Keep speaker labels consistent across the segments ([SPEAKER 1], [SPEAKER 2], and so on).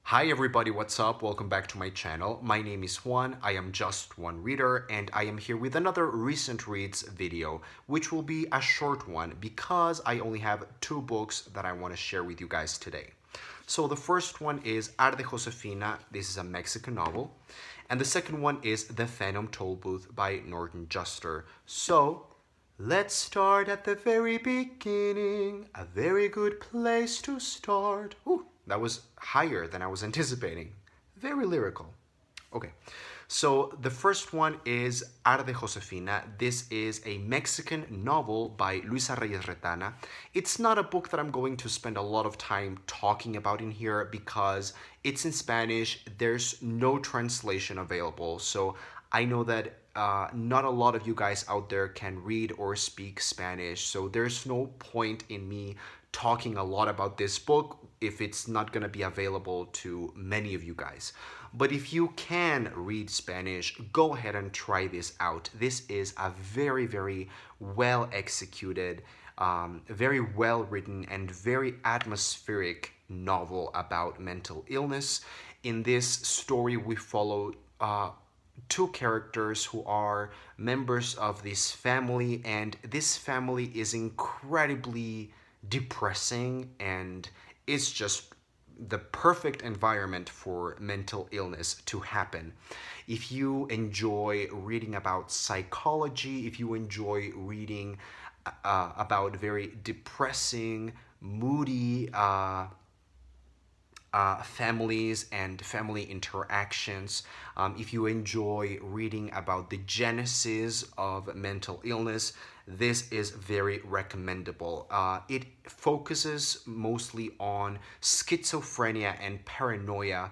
[SPEAKER 1] Hi everybody, what's up? Welcome back to my channel. My name is Juan, I am just one reader, and I am here with another recent reads video, which will be a short one because I only have two books that I want to share with you guys today. So the first one is DAmico Safina. This is a Mexican novel. And the second one is The Phantom Tollbooth by Norton Juster. So let's start at the very beginning. A very good place to start. Ooh, that was higher than I was anticipating. Very lyrical. Okay, so the first one is DAmico Safina. This is a Mexican novel by Luisa Reyes Retana. It's not a book that I'm going to spend a lot of time talking about in here because it's in Spanish. There's no translation available, so I know that not a lot of you guys out there can read or speak Spanish, so there's no point in me talking a lot about this book if it's not going to be available to many of you guys. But if you can read Spanish, go ahead and try this out. This is a very, very well executed, very well written, and very atmospheric novel about mental illness. In this story, we follow two characters who are members of this family, and this family is incredibly depressing, and it's just the perfect environment for mental illness to happen. If you enjoy reading about psychology, if you enjoy reading about very depressing, moody families and family interactions, if you enjoy reading about the genesis of mental illness, this is very recommendable. It focuses mostly on schizophrenia and paranoia.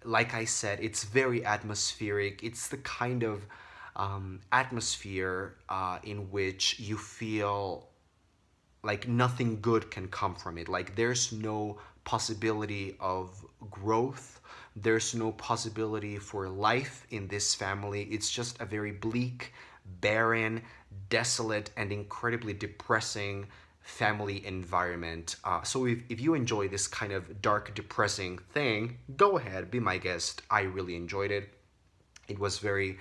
[SPEAKER 1] Like I said, it's very atmospheric. It's the kind of atmosphere in which you feel like nothing good can come from it. Like there's no possibility of growth. There's no possibility for life in this family. It's just a very bleak, barren, desolate, and incredibly depressing family environment. So if you enjoy this kind of dark, depressing thing, go ahead, be my guest. I really enjoyed it. It was very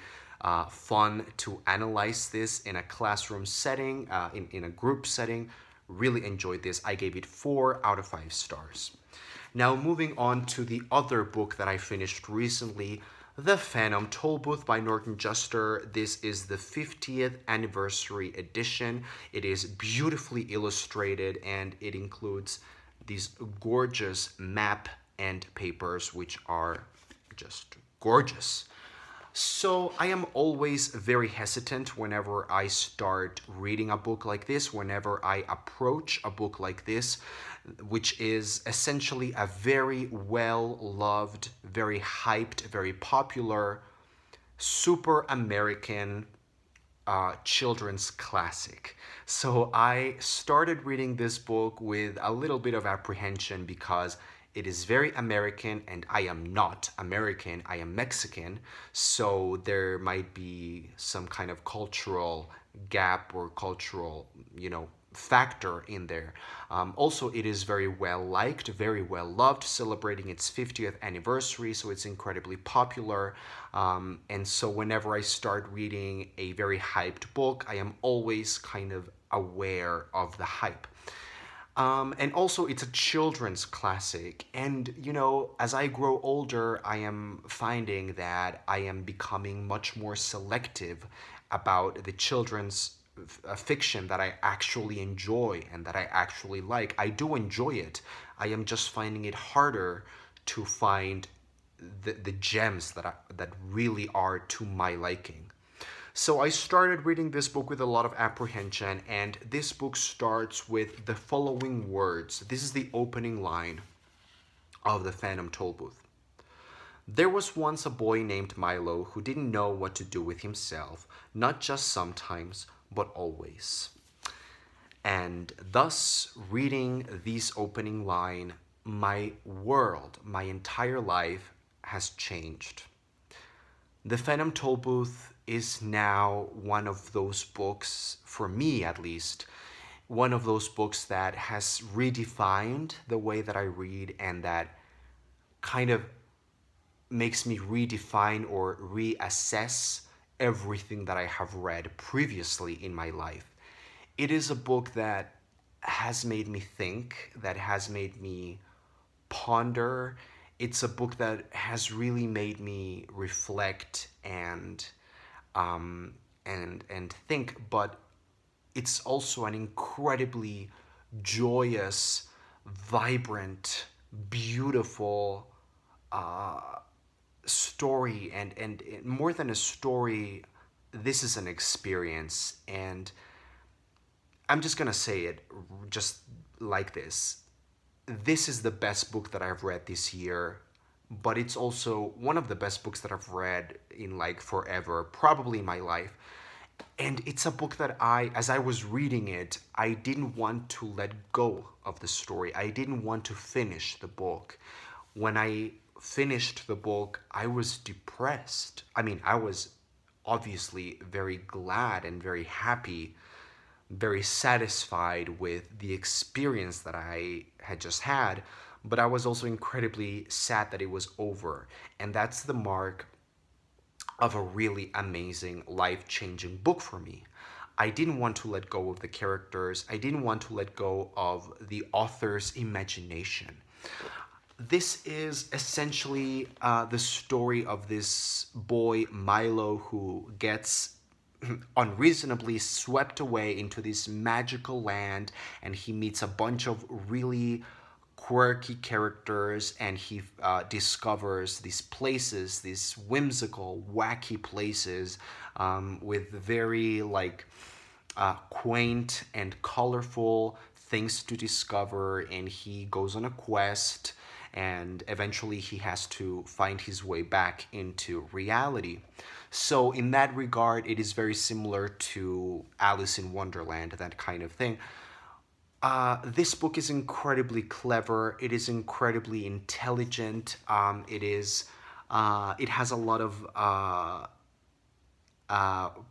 [SPEAKER 1] fun to analyze this in a classroom setting, in a group setting. Really enjoyed this. I gave it 4 out of 5 stars. Now moving on to the other book that I finished recently, The Phantom Tollbooth by Norton Juster. This is the 50th anniversary edition. It is beautifully illustrated and it includes these gorgeous map and papers which are just gorgeous. So I am always very hesitant whenever I start reading a book like this, whenever I approach a book like this, which is essentially a very well-loved, very hyped, very popular, super American children's classic. So I started reading this book with a little bit of apprehension because it is very American, and I am not American, I am Mexican, so there might be some kind of cultural gap or cultural, factor in there. Also, it is very well liked, very well loved, celebrating its 50th anniversary, so it's incredibly popular. And so whenever I start reading a very hyped book, I am always kind of aware of the hype. And also it's a children's classic, and as I grow older, I am finding that I am becoming much more selective about the children's fiction that I actually enjoy and that I actually like. I do enjoy it. I am just finding it harder to find the gems that really are to my liking. So I started reading this book with a lot of apprehension, and this book starts with the following words. This is the opening line of The Phantom Tollbooth. There was once a boy named Milo who didn't know what to do with himself, not just sometimes, but always. And thus, reading this opening line, my world, my entire life has changed. The Phantom Tollbooth is now one of those books, for me at least, one of those books that has redefined the way that I read and that kind of makes me redefine or reassess everything that I have read previously in my life. It is a book that has made me think, that has made me ponder. It's a book that has really made me reflect and think, but it's also an incredibly joyous, vibrant, beautiful story, and more than a story, this is an experience. And I'm just gonna say it just like this is the best book that I've read this year, but it's also one of the best books that I've read in like forever, probably in my life. And it's a book that as I was reading it, I didn't want to let go of the story. I didn't want to finish the book. When I finished the book, I was depressed. I mean, I was obviously very glad and very happy, very satisfied with the experience that I had just had, but I was also incredibly sad that it was over. And that's the mark of a really amazing, life-changing book for me. I didn't want to let go of the characters. I didn't want to let go of the author's imagination. This is essentially the story of this boy, Milo, who gets unreasonably swept away into this magical land, and he meets a bunch of really quirky characters, and he discovers these places, these whimsical, wacky places with very like quaint and colorful things to discover, and he goes on a quest, and eventually he has to find his way back into reality. So in that regard, it is very similar to Alice in Wonderland, that kind of thing. This book is incredibly clever. It is incredibly intelligent. It has a lot of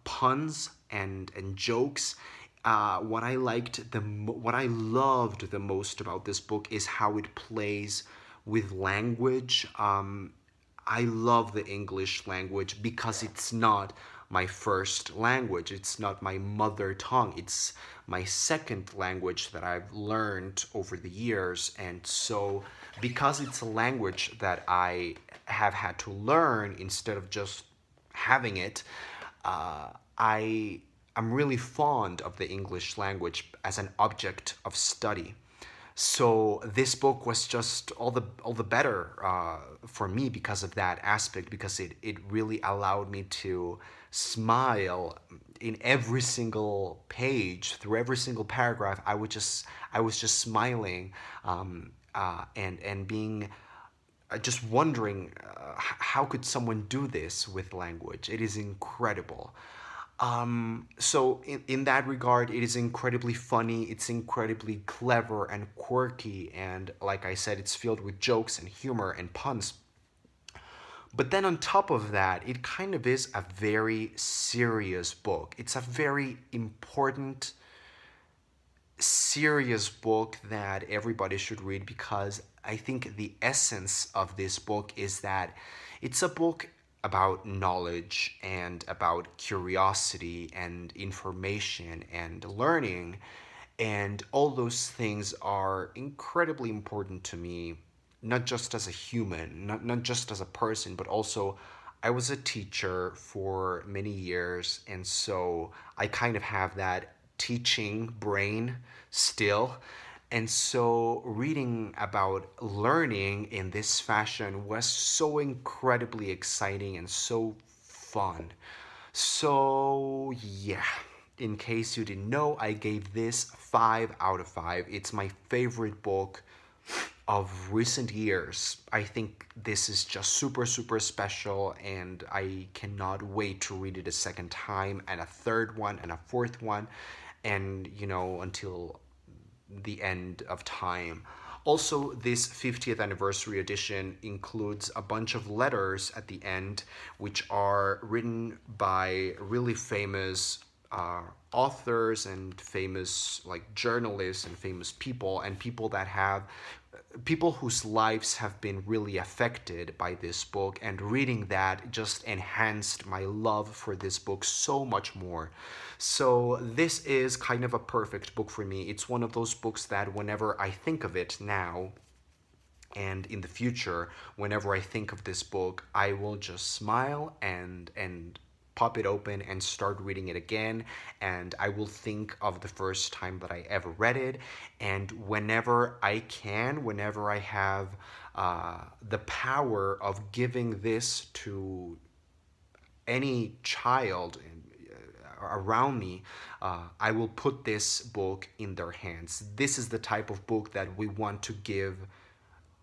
[SPEAKER 1] puns and jokes. What I loved the most about this book is how it plays with language. I love the English language because it's not my first language. It's not my mother tongue. It's my second language that I've learned over the years. And so because it's a language that I have had to learn instead of just having it, I'm really fond of the English language as an object of study. So this book was just all the better for me because of that aspect, because it really allowed me to smile in every single page, through every single paragraph. I was just smiling and being just wondering how could someone do this with language. It is incredible. So in that regard, it is incredibly funny, it's incredibly clever and quirky, and like I said, it's filled with jokes and humor and puns. But then on top of that, it kind of is a very serious book. It's a very important, serious book that everybody should read, because I think the essence of this book is that it's a book about knowledge and about curiosity and information and learning, and all those things are incredibly important to me, not just as a human, not just as a person, but also I was a teacher for many years, and so I kind of have that teaching brain still. And so reading about learning in this fashion was so incredibly exciting and so fun. So yeah, in case you didn't know, I gave this 5 out of 5. It's my favorite book of recent years. I think this is just super, super special, and I cannot wait to read it a second time, and a third one, and a fourth one, and until the end of time. Also, this 50th anniversary edition includes a bunch of letters at the end, which are written by really famous authors and famous like journalists and famous people and people whose lives have been really affected by this book, and reading that just enhanced my love for this book so much more. So this is kind of a perfect book for me. It's one of those books that whenever I think of it now and in the future, whenever I think of this book, I will just smile and pop it open and start reading it again, and I will think of the first time that I ever read it. And whenever I can, whenever I have the power of giving this to any child around me, I will put this book in their hands. This is the type of book that we want to give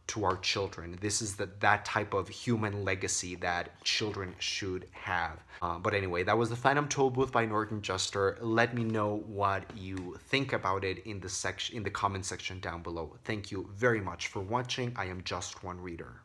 [SPEAKER 1] to our children. This is that type of human legacy that children should have. But anyway, that was The Phantom Tollbooth by Norton Juster. Let me know what you think about it in the comment section down below. Thank you very much for watching. I am Just One Reader.